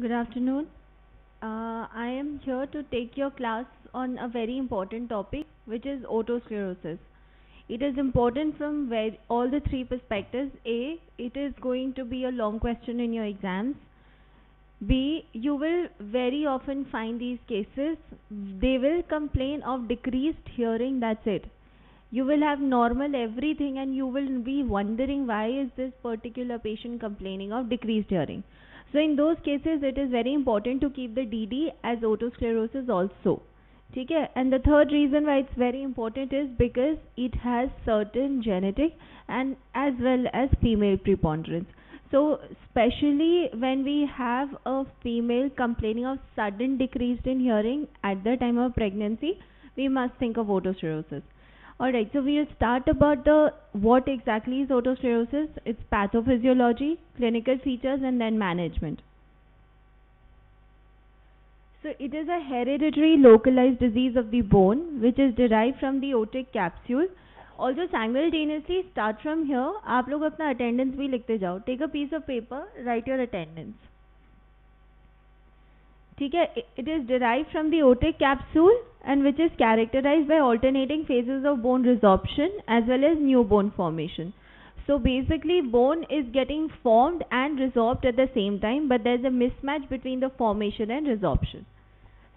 Good afternoon. I am here to take your class on a very important topic, which is otosclerosis. It is important from all the three perspectives. A, it is going to be a long question in your exams. B, you will very often find these cases. They will complain of decreased hearing, that's it. You will have normal everything and you will be wondering why is this particular patient complaining of decreased hearing. So in those cases it is very important to keep the DD as otosclerosis also. Okay? And the third reason why it's very important is because it has certain genetic and as well as female preponderance. So especially when we have a female complaining of sudden decrease in hearing at the time of pregnancy, we must think of otosclerosis. Alright, so we'll start about what exactly is otosclerosis, its pathophysiology, clinical features, and then management. So it is a hereditary localized disease of the bone which is derived from the otic capsule. Also simultaneously start from here, आप लोग अपना attendance भी लिखते जाओ. Take a piece of paper, write your attendance. ठीक है, it is derived from the otic capsule and which is characterized by alternating phases of bone resorption as well as new bone formation. So basically bone is getting formed and resorbed at the same time, but there is a mismatch between the formation and resorption.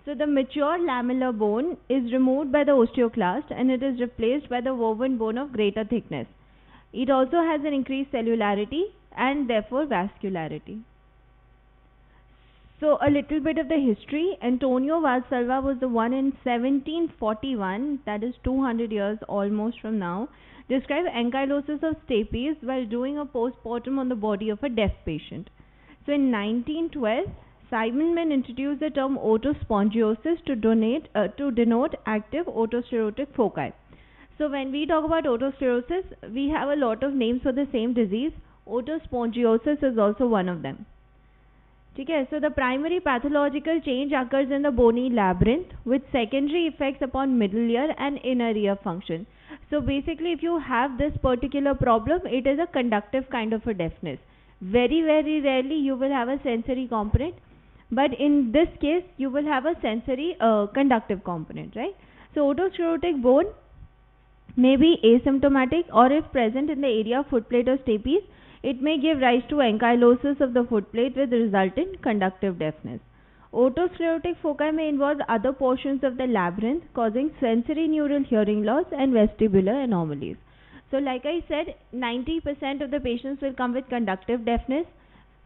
So the mature lamellar bone is removed by the osteoclast and it is replaced by the woven bone of greater thickness. It also has an increased cellularity and therefore vascularity. So a little bit of the history. Antonio Valsalva was the one in 1741, that is 200 years almost from now, described ankylosis of stapes while doing a post-mortem on the body of a deaf patient. So in 1912, Simonman introduced the term otospongiosis to denote active otosclerotic foci. So when we talk about otosclerosis, we have a lot of names for the same disease. Otospongiosis is also one of them. Okay, so the primary pathological change occurs in the bony labyrinth with secondary effects upon middle ear and inner ear function. So basically if you have this particular problem, it is a conductive kind of a deafness. Very rarely you will have a sensory component, but in this case you will have a sensory conductive component, right? So otosclerotic bone may be asymptomatic or if present in the area of footplate or stapes, it may give rise to ankylosis of the footplate with resultant conductive deafness. Otosclerotic foci may involve other portions of the labyrinth causing sensory neural hearing loss and vestibular anomalies. So like I said, 90% of the patients will come with conductive deafness.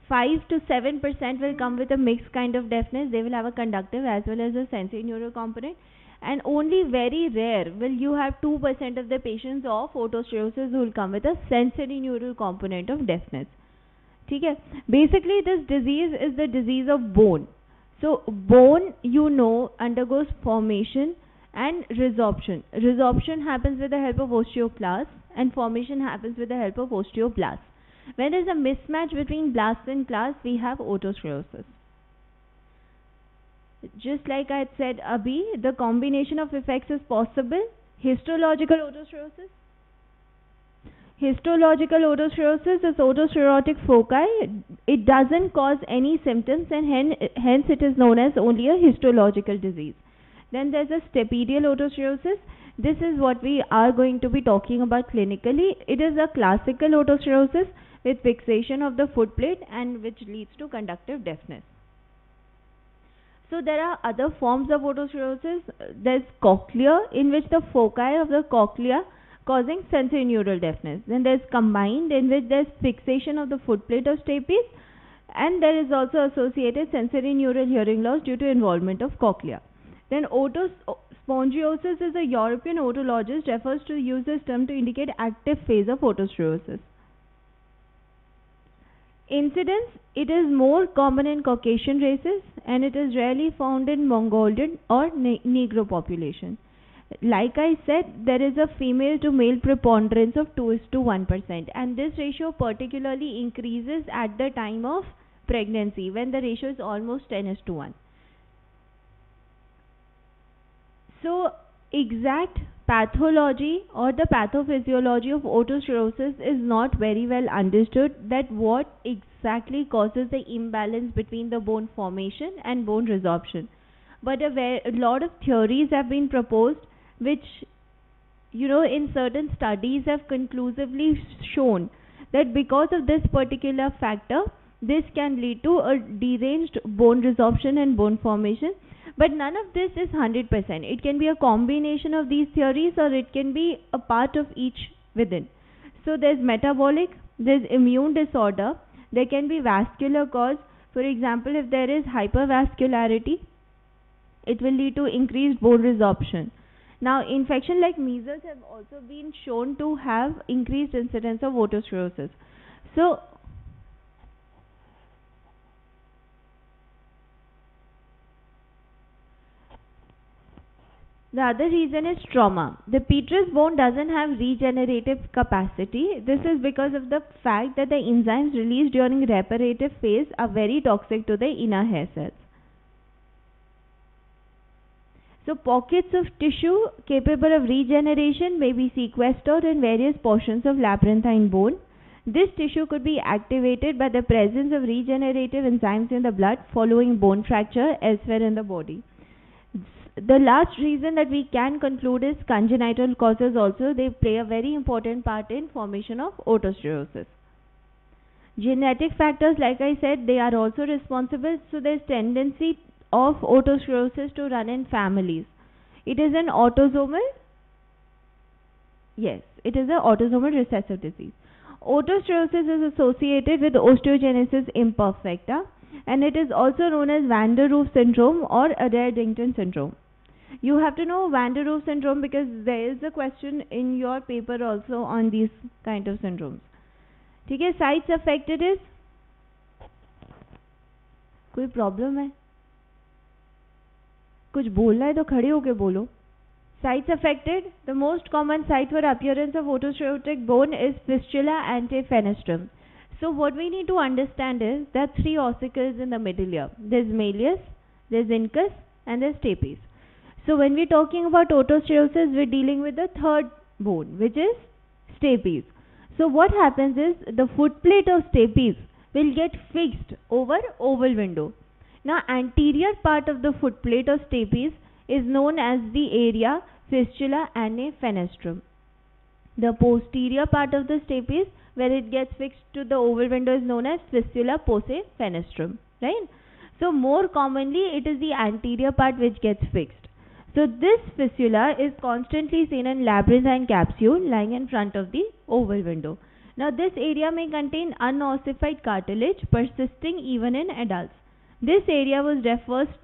5 to 7% will come with a mixed kind of deafness. They will have a conductive as well as a sensory neural component. And only very rare will you have 2% of the patients of otosclerosis who will come with a sensory neural component of deafness. Okay? Basically this disease is the disease of bone. So bone, undergoes formation and resorption. Resorption happens with the help of osteoclasts and formation happens with the help of osteoblasts. When there is a mismatch between blasts and clasts, we have otosclerosis. Just like I had said, Abhi, the combination of effects is possible. Histological otosclerosis. Histological otosclerosis is otosclerotic foci. It doesn't cause any symptoms and hence it is known as only a histological disease. Then there's a stapedial otosclerosis. This is what we are going to be talking about clinically. It is a classical otosclerosis with fixation of the footplate and which leads to conductive deafness. So there are other forms of otosclerosis. There's cochlear, in which the foci of the cochlea causing sensory neural deafness. Then there's combined, in which there's fixation of the footplate of stapes, and there is also associated sensory neural hearing loss due to involvement of cochlea. Then otospongiosis is a European otologist refers to use this term to indicate active phase of otosclerosis. Incidence, it is more common in Caucasian races and it is rarely found in Mongolian or Negro population. Like I said, there is a female to male preponderance of 2:1% and this ratio particularly increases at the time of pregnancy when the ratio is almost 10:1. So exact pathology or the pathophysiology of otosclerosis is not very well understood, that what exactly causes the imbalance between the bone formation and bone resorption. But a lot of theories have been proposed which, in certain studies have conclusively shown that because of this particular factor, this can lead to a deranged bone resorption and bone formation. But none of this is 100%. It can be a combination of these theories, or it can be a part of each within. So there's metabolic, there's immune disorder, there can be vascular cause. For example, if there is hypervascularity, it will lead to increased bone resorption. Now, infection like measles have also been shown to have increased incidence of otosclerosis. So, the other reason is trauma. The petrous bone doesn't have regenerative capacity. This is because of the fact that the enzymes released during reparative phase are very toxic to the inner hair cells. So pockets of tissue capable of regeneration may be sequestered in various portions of labyrinthine bone. This tissue could be activated by the presence of regenerative enzymes in the blood following bone fracture elsewhere in the body. The last reason that we can conclude is congenital causes also. They play a very important part in formation of otosclerosis. Genetic factors, like I said, they are also responsible. So there's tendency of otosclerosis to run in families. It is an autosomal, yes, it is an autosomal recessive disease. Otosclerosis is associated with osteogenesis imperfecta, and it is also known as Van der Rohe syndrome or Adair-Dington syndrome. You have to know Van der Rohe syndrome because there is a question in your paper also on these kind of syndromes. ठीक है, sites affected is कोई problem है? कुछ बोलना है तो खड़े होके बोलो. Sites affected, the most common site for appearance of otosclerotic bone is fistula antefenestrum. So what we need to understand is there are three ossicles in the middle ear. There's malleus, there's incus, and there's stapes. So when we're talking about otosclerosis, we're dealing with the third bone, which is stapes. So what happens is the footplate of stapes will get fixed over oval window. Now anterior part of the footplate of stapes is known as the area fistula antefenestrum. The posterior part of the stapes where it gets fixed to the oval window is known as fistula possefenestrum, right? So more commonly it is the anterior part which gets fixed. So this fistula is constantly seen in labyrinthine capsule lying in front of the oval window. Now this area may contain unossified cartilage persisting even in adults. This area was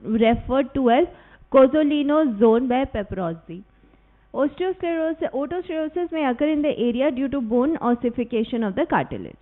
referred to as Cozzolino zone by Peperozzi. Otosclerosis may occur in the area due to bone ossification of the cartilage.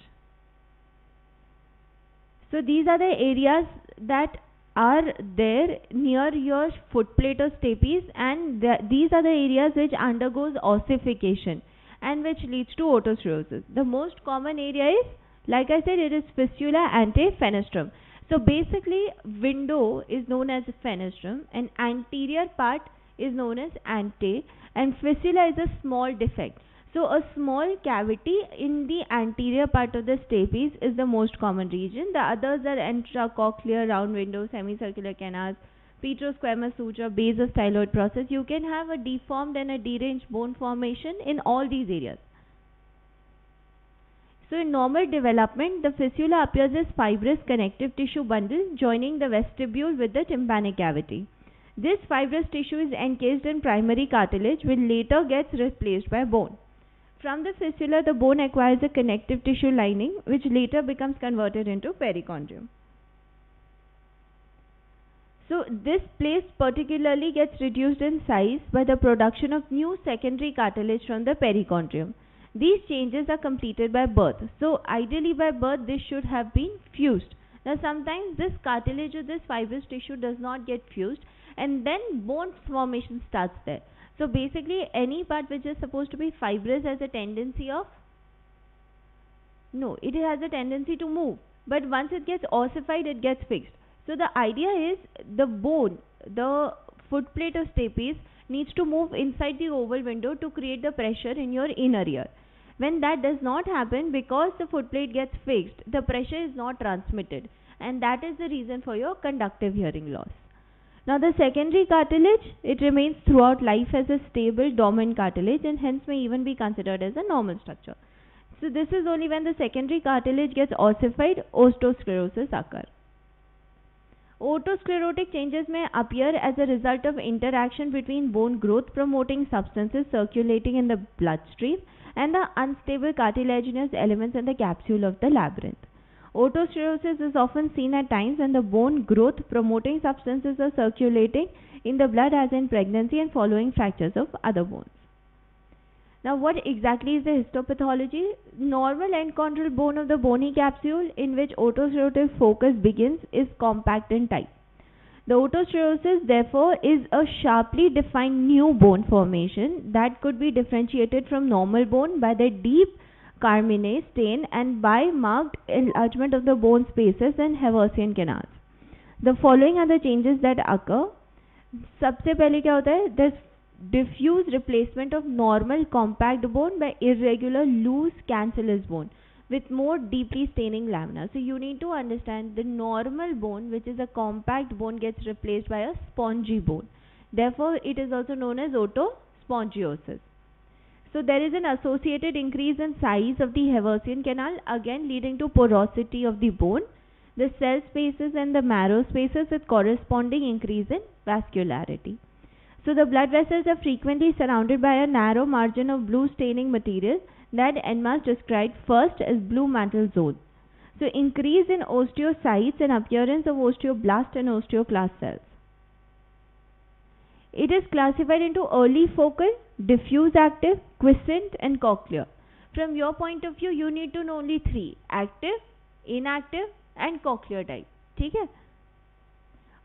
So these are the areas that are there near your footplate or stapes, and these are the areas which undergoes ossification and which leads to otosclerosis. The most common area is, like I said, it is fistula antefenestrum. So basically window is known as fenestrum and anterior part is known as ante, and fistula is a small defect. So a small cavity in the anterior part of the stapes is the most common region. The others are intracochlear round window, semicircular canals, petrosquamous suture, base of styloid process. You can have a deformed and a deranged bone formation in all these areas. So in normal development, the fistula appears as fibrous connective tissue bundle joining the vestibule with the tympanic cavity. This fibrous tissue is encased in primary cartilage which later gets replaced by bone. From the fistula, the bone acquires a connective tissue lining which later becomes converted into perichondrium. So this place particularly gets reduced in size by the production of new secondary cartilage from the perichondrium. These changes are completed by birth. So ideally by birth this should have been fused. Now sometimes this cartilage or this fibrous tissue does not get fused and then bone formation starts there. So basically any part which is supposed to be fibrous has a tendency of, no, it has a tendency to move. But once it gets ossified, it gets fixed. So the idea is the bone, the footplate of stapes needs to move inside the oval window to create the pressure in your inner ear. When that does not happen, because the foot plate gets fixed, the pressure is not transmitted, and that is the reason for your conductive hearing loss. Now the secondary cartilage, it remains throughout life as a stable dormant cartilage and hence may even be considered as a normal structure. So this is only when the secondary cartilage gets ossified, otosclerosis occurs. Otosclerotic changes may appear as a result of interaction between bone growth promoting substances circulating in the bloodstream and the unstable cartilaginous elements in the capsule of the labyrinth. Otosclerosis is often seen at times when the bone growth promoting substances are circulating in the blood, as in pregnancy and following fractures of other bones. Now what exactly is the histopathology? Normal enchondral bone of the bony capsule in which otosclerotic focus begins is compact in type. The otosclerosis therefore is a sharply defined new bone formation that could be differentiated from normal bone by the deep carmine stain and by marked enlargement of the bone spaces and Haversian canals. The following are the changes that occur. सबसे पहले क्या होता है? The diffuse replacement of normal compact bone by irregular loose cancellous bone with more deeply staining lamina. So you need to understand the normal bone, which is a compact bone, gets replaced by a spongy bone. Therefore, it is also known as otospongiosis. So there is an associated increase in size of the Haversian canal, again leading to porosity of the bone, the cell spaces and the marrow spaces with corresponding increase in vascularity. So the blood vessels are frequently surrounded by a narrow margin of blue staining material that Enmas described first as blue mantle zone. So increase in osteocytes and appearance of osteoblast and osteoclast cells. It is classified into early focal, diffuse active, quiescent and cochlear. From your point of view, you need to know only three: active, inactive and cochlear type. ठीक है?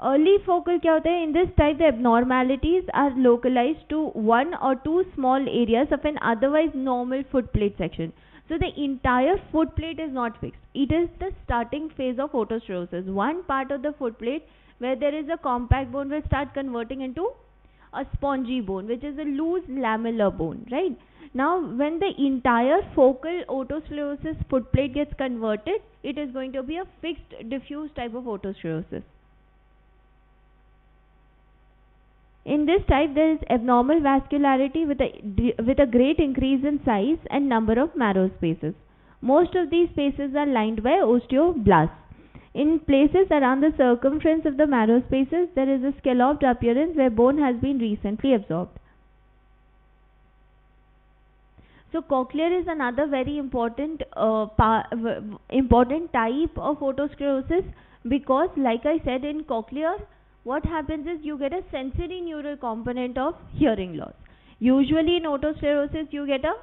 Early focal क्या होता है? In this type, the abnormalities are localized to one or two small areas of an otherwise normal foot plate section. So the entire foot plate is not fixed. It is the starting phase of otosclerosis. One part of the foot plate where there is a compact bone will start converting into a spongy bone, which is a loose lamellar bone, right? Now, when the entire focal otosclerosis foot plate gets converted, it is going to be a fixed diffuse type of otosclerosis. In this type, there is abnormal vascularity with a great increase in size and number of marrow spaces. Most of these spaces are lined by osteoblasts. In places around the circumference of the marrow spaces, there is a scalloped appearance where bone has been recently absorbed. So cochlear is another very important important type of otosclerosis, because like I said, in cochlear what happens is you get a sensory neural component of hearing loss. Usually in otosclerosis you get a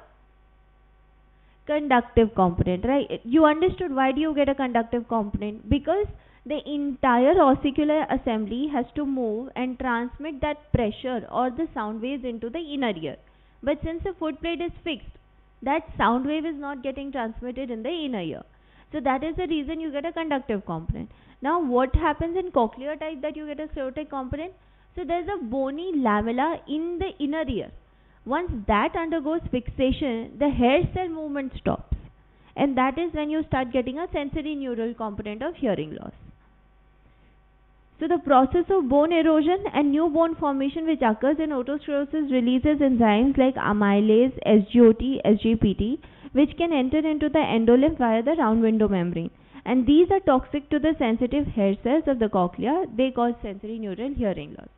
conductive component, right? You understood why do you get a conductive component? Because the entire ossicular assembly has to move and transmit that pressure or the sound waves into the inner ear. But since the foot plate is fixed, that sound wave is not getting transmitted in the inner ear. So that is the reason you get a conductive component. Now what happens in cochlear type that you get a sclerotic component? So there is a bony lamella in the inner ear. Once that undergoes fixation, the hair cell movement stops, and that is when you start getting a sensory neural component of hearing loss. So the process of bone erosion and new bone formation which occurs in otosclerosis releases enzymes like amylase, SGOT, SGPT, which can enter into the endolymph via the round window membrane, and these are toxic to the sensitive hair cells of the cochlea. They cause sensory neural hearing loss.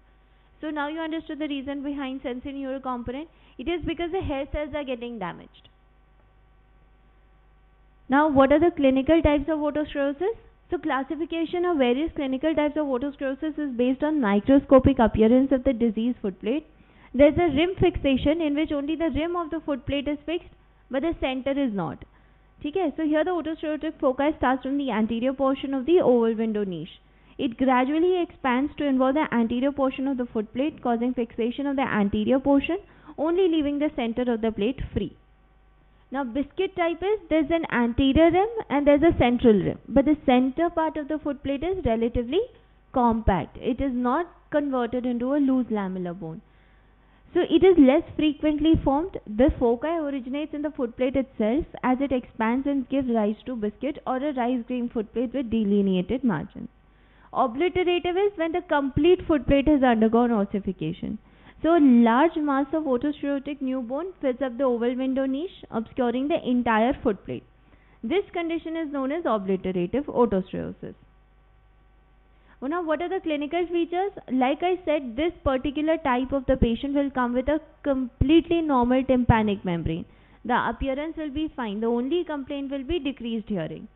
So now you understood the reason behind sensory neural component. It is because the hair cells are getting damaged. Now what are the clinical types of otosclerosis? So classification of various clinical types of otosclerosis is based on microscopic appearance of the diseased foot plate. There is a rim fixation in which only the rim of the foot plate is fixed but the center is not. Okay? So here the otosclerotic foci starts from the anterior portion of the oval window niche. It gradually expands to involve the anterior portion of the foot plate, causing fixation of the anterior portion, only leaving the center of the plate free. Now biscuit type is, there is an anterior rim and there is a central rim, but the center part of the foot plate is relatively compact. It is not converted into a loose lamellar bone. So it is less frequently formed. The foci originates in the footplate itself as it expands and gives rise to biscuit or a rice grain footplate with delineated margins. Obliterative is when the complete footplate has undergone ossification. So a large mass of otosclerotic new bone fills up the oval window niche, obscuring the entire footplate. This condition is known as obliterative otosclerosis. Now, what are the clinical features? Like I said, this particular type of the patient will come with a completely normal tympanic membrane. The appearance will be fine. The only complaint will be decreased hearing.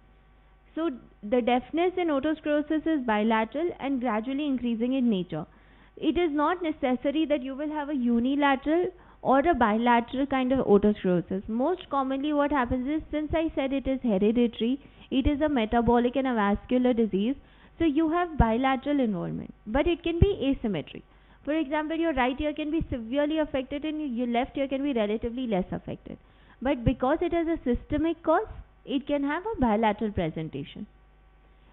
So, the deafness in otosclerosis is bilateral and gradually increasing in nature. It is not necessary that you will have a unilateral or a bilateral kind of otosclerosis. Most commonly what happens is, since I said it is hereditary, it is a metabolic and a vascular disease. So you have bilateral involvement, but it can be asymmetric. For example, your right ear can be severely affected and your left ear can be relatively less affected. But because it has a systemic cause, it can have a bilateral presentation.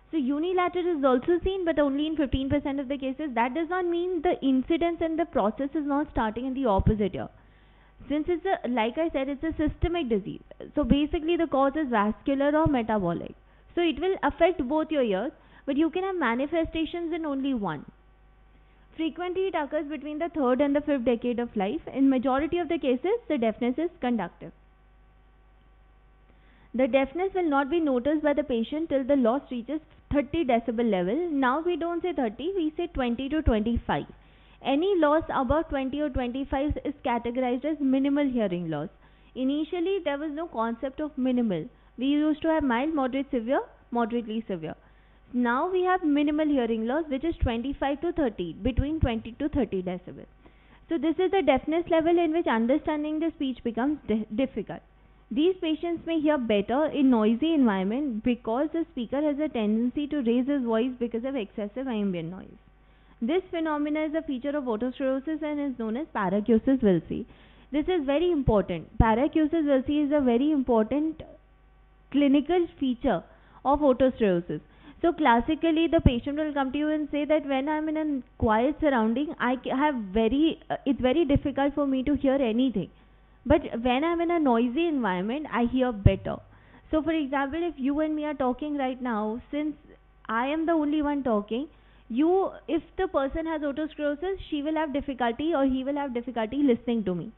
So unilateral is also seen, but only in 15% of the cases. That does not mean the incidence and the process is not starting in the opposite ear. Since it's a, like I said, it's a systemic disease. So basically the cause is vascular or metabolic. So it will affect both your ears, but you can have manifestations in only one. Frequently it occurs between the 3rd and the 5th decade of life. In majority of the cases, the deafness is conductive. The deafness will not be noticed by the patient till the loss reaches 30 decibel level. Now we don't say 30, we say 20 to 25. Any loss above 20 or 25 is categorized as minimal hearing loss. Initially there was no concept of minimal. We used to have mild, moderate, severe, moderately severe. Now we have minimal hearing loss, which is 25 to 30, between 20 to 30 decibel. So this is the deafness level in which understanding the speech becomes difficult. These patients may hear better in noisy environment because the speaker has a tendency to raise his voice because of excessive ambient noise. This phenomena is a feature of otosclerosis and is known as paracusis wilsi. This is very important. Paracusis wilsi is a very important clinical feature of otosclerosis. So classically the patient will come to you and say that when I am in a quiet surrounding, it's very difficult for me to hear anything. But when I am in a noisy environment, I hear better. So for example, if you and me are talking right now, since I am the only one talking, if the person has otosclerosis, she will have difficulty or he will have difficulty listening to me.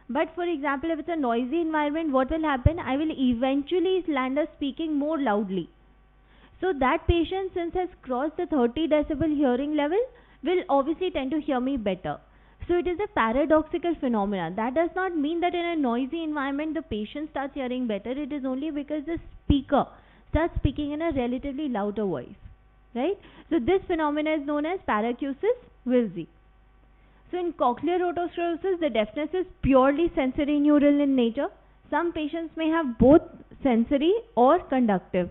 But for example, if it's a noisy environment, what will happen? I will eventually land up speaking more loudly. So that patient, since has crossed the 30 decibel hearing level, will obviously tend to hear me better. So it is a paradoxical phenomenon. That does not mean that in a noisy environment the patient starts hearing better. It is only because the speaker starts speaking in a relatively louder voice. Right? So this phenomenon is known as paracusis wilsi. So in cochlear otosclerosis, the deafness is purely sensory neural in nature. Some patients may have both sensory or conductive,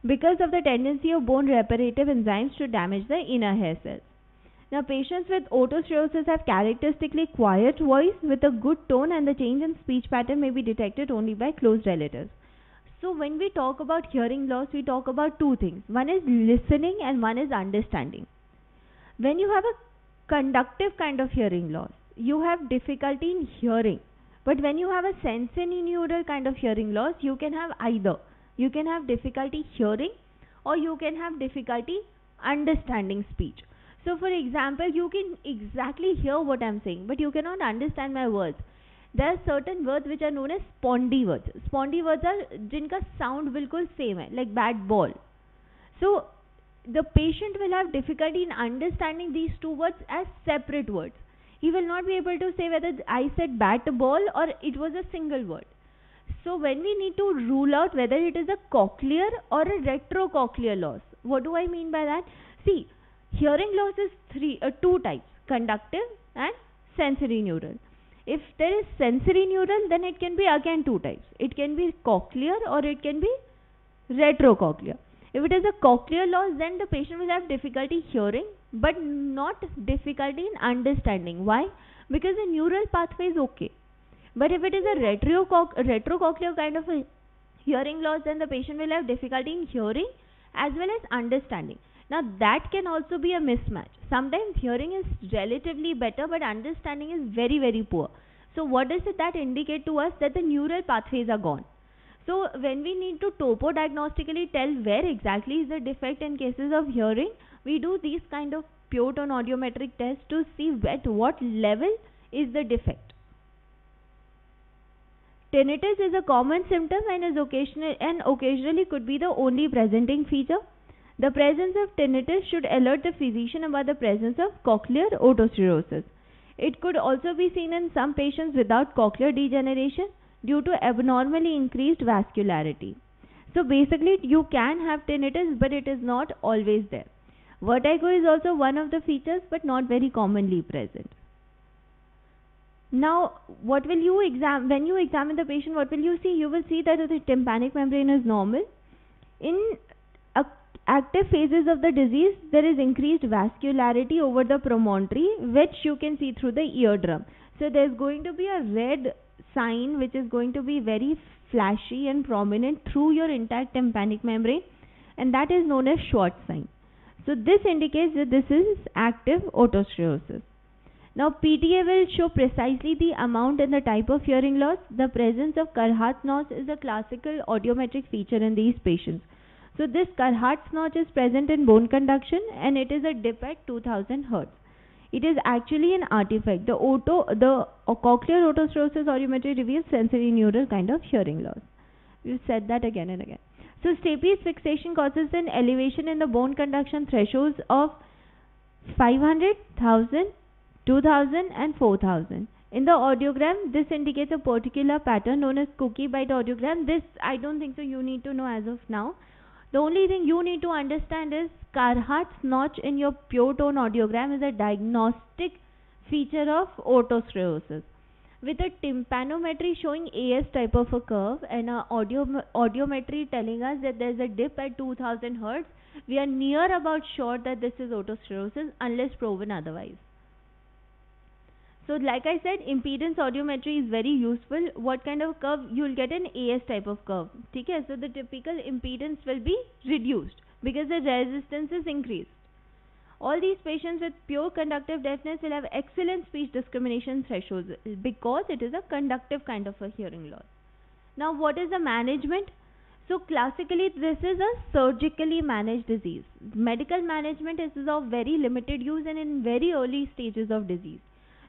because of the tendency of bone reparative enzymes to damage the inner hair cells. Now, patients with otosclerosis have characteristically quiet voice with a good tone, and the change in speech pattern may be detected only by close relatives. So, when we talk about hearing loss, we talk about two things. One is listening and one is understanding. When you have a conductive kind of hearing loss, you have difficulty in hearing. But when you have a sensory neural kind of hearing loss, you can have either. You can have difficulty hearing or you can have difficulty understanding speech. So for example, you can exactly hear what I am saying, but you cannot understand my words. There are certain words which are known as spondy words. Spondy words are जिनका sound बिल्कुल same है, like bat ball. So the patient will have difficulty in understanding these two words as separate words. He will not be able to say whether I said bat ball or it was a single word. So when we need to rule out whether it is a cochlear or a retrocochlear loss, what do I mean by that? See, hearing loss is two types, conductive and sensory neural. If there is sensory neural, then it can be again two types. It can be cochlear or it can be retrocochlear. If it is a cochlear loss, then the patient will have difficulty hearing but not difficulty in understanding. Why? Because the neural pathway is okay. But if it is a retrocochlear kind of a hearing loss, then the patient will have difficulty in hearing as well as understanding. Now that can also be a mismatch. Sometimes hearing is relatively better but understanding is very very poor. So what does it that indicate to us? That the neural pathways are gone. So when we need to topodiagnostically tell where exactly is the defect in cases of hearing, we do these kind of pure tone audiometric tests to see at what level is the defect. Tinnitus is a common symptom and is occasionally could be the only presenting feature. The presence of tinnitus should alert the physician about the presence of cochlear otosclerosis. It could also be seen in some patients without cochlear degeneration due to abnormally increased vascularity. So basically you can have tinnitus but it is not always there. Vertigo is also one of the features but not very commonly present. Now what will you when you examine the patient, what will you see? You will see that the tympanic membrane is normal. In active phases of the disease, there is increased vascularity over the promontory, which you can see through the eardrum. So there is going to be a red sign which is going to be very flashy and prominent through your intact tympanic membrane, and that is known as Schwartz sign. So this indicates that this is active otosclerosis. Now PTA will show precisely the amount and the type of hearing loss. The presence of Carhartt notch is a classical audiometric feature in these patients. So this Carhartt notch is present in bone conduction and it is a dip at 2000 Hz. It is actually an artifact. The cochlear otosclerosis audiometry reveals sensory neural kind of hearing loss. We've said that again and again. So stapes fixation causes an elevation in the bone conduction thresholds of 500, 1000, 2000 and 4000. In the audiogram, this indicates a particular pattern known as cookie bite audiogram. This I don't think so you need to know as of now. The only thing you need to understand is Carhartt's notch in your pure tone audiogram is a diagnostic feature of otosclerosis. With a tympanometry showing AS type of a curve and a audiometry telling us that there is a dip at 2000 Hz, we are near about sure that this is otosclerosis unless proven otherwise. So like I said, impedance audiometry is very useful. What kind of curve? You will get an AS type of curve. Okay? So the typical impedance will be reduced because the resistance is increased. All these patients with pure conductive deafness will have excellent speech discrimination thresholds because it is a conductive kind of a hearing loss. Now what is the management? So classically this is a surgically managed disease. Medical management is of very limited use and in very early stages of disease.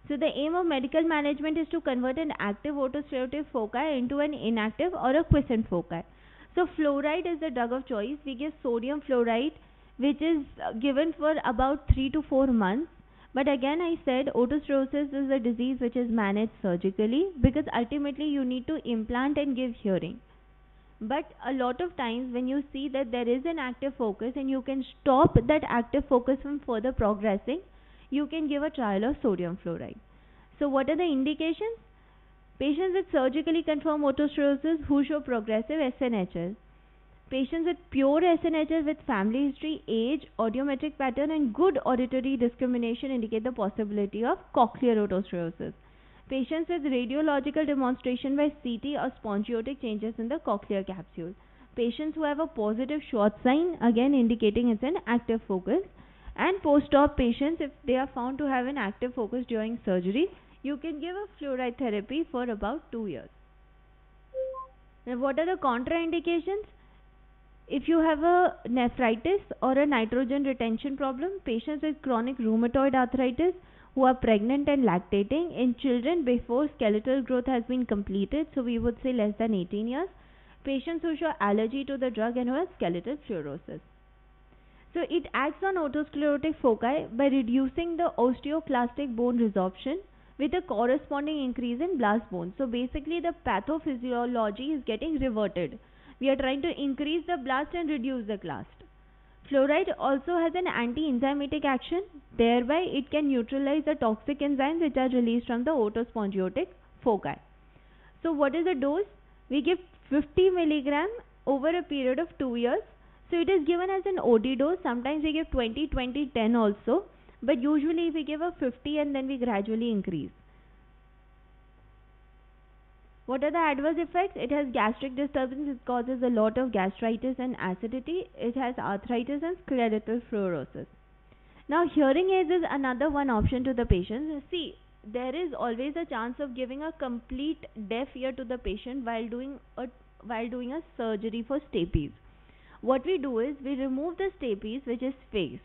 So the aim of medical management is to convert an active otosclerotic foci into an inactive or a quiescent foci. So fluoride is the drug of choice. We give sodium fluoride, which is given for about 3 to 4 months. But again I said otosclerosis is a disease which is managed surgically because ultimately you need to implant and give hearing. But a lot of times when you see that there is an active focus and you can stop that active focus from further progressing, you can give a trial of sodium fluoride. So what are the indications? Patients with surgically confirmed otosclerosis who show progressive SNHs. Patients with pure SNHs with family history, age, audiometric pattern and good auditory discrimination indicate the possibility of cochlear otosclerosis. Patients with radiological demonstration by CT or spongiotic changes in the cochlear capsule. Patients who have a positive Schwartz sign, again indicating it's an active focus. And post-op patients, if they are found to have an active focus during surgery, you can give a fluoride therapy for about 2 years. Now what are the contraindications? If you have a nephritis or a nitrogen retention problem, patients with chronic rheumatoid arthritis who are pregnant and lactating, in children before skeletal growth has been completed, so we would say less than 18 years, patients who show allergy to the drug and who have skeletal fluorosis. So it acts on otosclerotic foci by reducing the osteoclastic bone resorption with a corresponding increase in blast bone. So basically the pathophysiology is getting reverted. We are trying to increase the blast and reduce the clast. Fluoride also has an anti-enzymatic action, thereby it can neutralize the toxic enzymes which are released from the otospongiotic foci. So what is the dose? We give 50 milligram over a period of 2 years. So it is given as an OD dose. Sometimes we give 20, 20, 10 also. But usually we give a 50 and then we gradually increase. What are the adverse effects? It has gastric disturbance, it causes a lot of gastritis and acidity, it has arthritis and skeletal fluorosis. Now hearing aids is another one option to the patient. See, there is always a chance of giving a complete deaf ear to the patient while doing a surgery for stapes. What we do is we remove the stapes which is fixed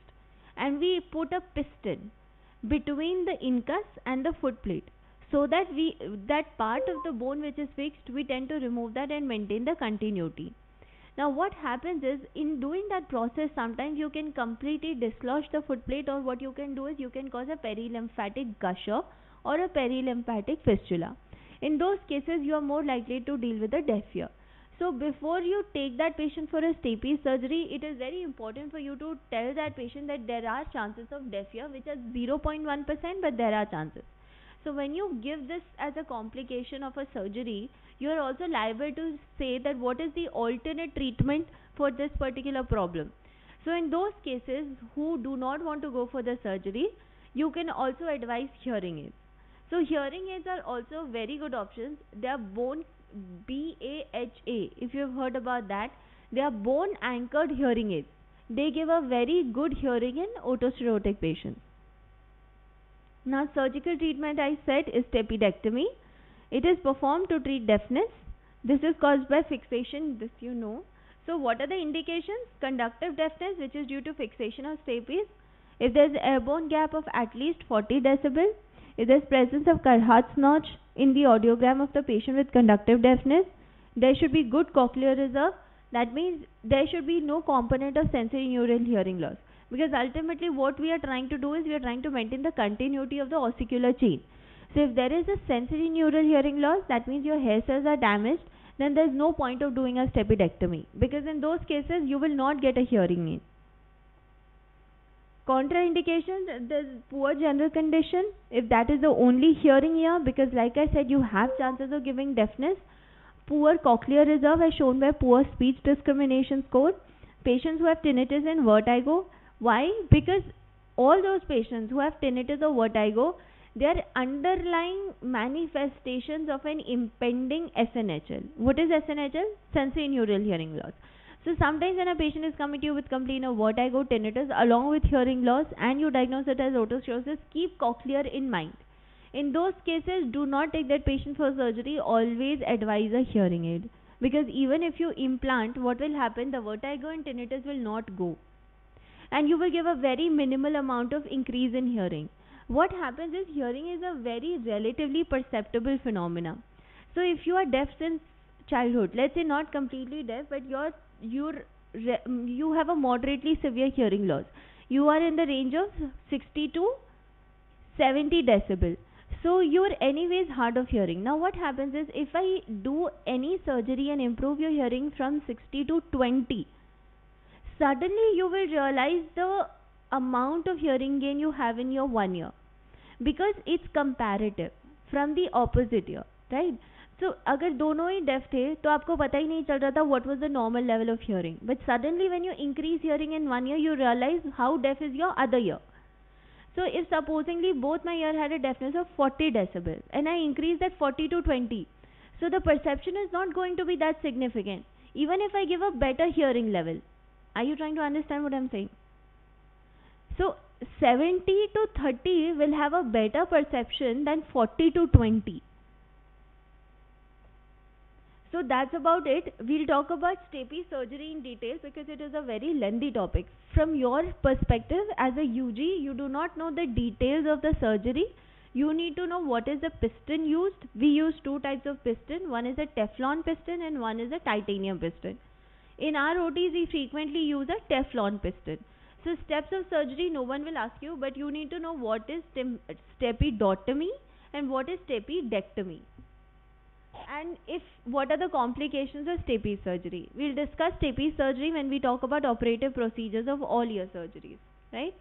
and we put a piston between the incus and the foot plate, so that that part of the bone which is fixed, we tend to remove that and maintain the continuity. Now what happens is, in doing that process, sometimes you can completely dislodge the foot plate, or what you can do is you can cause a perilymphatic gusher or a perilymphatic fistula. In those cases you are more likely to deal with a deaf ear. So before you take that patient for a stapes surgery, it is very important for you to tell that patient that there are chances of deaf ear, which are 0.1%, but there are chances. So when you give this as a complication of a surgery, you are also liable to say that what is the alternate treatment for this particular problem. So in those cases who do not want to go for the surgery, you can also advise hearing aids. So hearing aids are also very good options. They are bone BAHA, if you have heard about that. They are bone anchored hearing aids. They give a very good hearing in otosclerotic patients. Now surgical treatment, I said, is stapedectomy. It is performed to treat deafness. This is caused by fixation, this you know. So what are the indications? Conductive deafness, which is due to fixation of stapes. If there is airborne gap of at least 40 decibel, if there is presence of Carhart's notch in the audiogram of the patient with conductive deafness, there should be good cochlear reserve. That means there should be no component of sensory neural hearing loss, because ultimately what we are trying to do is we are trying to maintain the continuity of the ossicular chain. So if there is a sensory neural hearing loss, that means your hair cells are damaged, then there is no point of doing a stapedectomy, because in those cases you will not get a hearing aid. Contraindications, there is poor general condition. If that is the only hearing ear, because like I said, you have chances of giving deafness. Poor cochlear reserve as shown by poor speech discrimination score. Patients who have tinnitus and vertigo. Why? Because all those patients who have tinnitus or vertigo, they are underlying manifestations of an impending SNHL. What is SNHL? Sensory neural hearing loss. So sometimes when a patient is coming to you with complaint of vertigo, tinnitus along with hearing loss, and you diagnose it as otosclerosis, keep cochlear in mind. In those cases, do not take that patient for surgery. Always advise a hearing aid, because even if you implant, what will happen? The vertigo and tinnitus will not go, and you will give a very minimal amount of increase in hearing. What happens is, hearing is a very relatively perceptible phenomena. So if you are deaf since childhood, let's say not completely deaf, but you have a moderately severe hearing loss, you are in the range of 60 to 70 decibel, so you are anyways hard of hearing. Now what happens is, if I do any surgery and improve your hearing from 60 to 20, suddenly you will realize the amount of hearing gain you have in your one ear, because it's comparative from the opposite ear, right? So अगर दोनों ही deaf थे तो आपको पता ही नहीं चल रहा था what was the normal level of hearing, but suddenly when you increase hearing in one ear, you realize how deaf is your other ear. So if supposingly both my ear had a deafness of 40 decibel and I increase that 40 to 20, so the perception is not going to be that significant, even if I give a better hearing level. Are you trying to understand what I'm saying? So 70 to 30 will have a better perception than 40 to 20. So that's about it. We'll talk about stapes surgery in detail, because it is a very lengthy topic. From your perspective as a UG, you do not know the details of the surgery. You need to know what is the piston used. We use two types of piston. One is a Teflon piston and one is a titanium piston. In our OTs, we frequently use a Teflon piston. So steps of surgery, no one will ask you, but you need to know what is stapedotomy and what is stapedectomy, and what are the complications of stapes surgery. We'll discuss stapes surgery when we talk about operative procedures of all ear surgeries, right?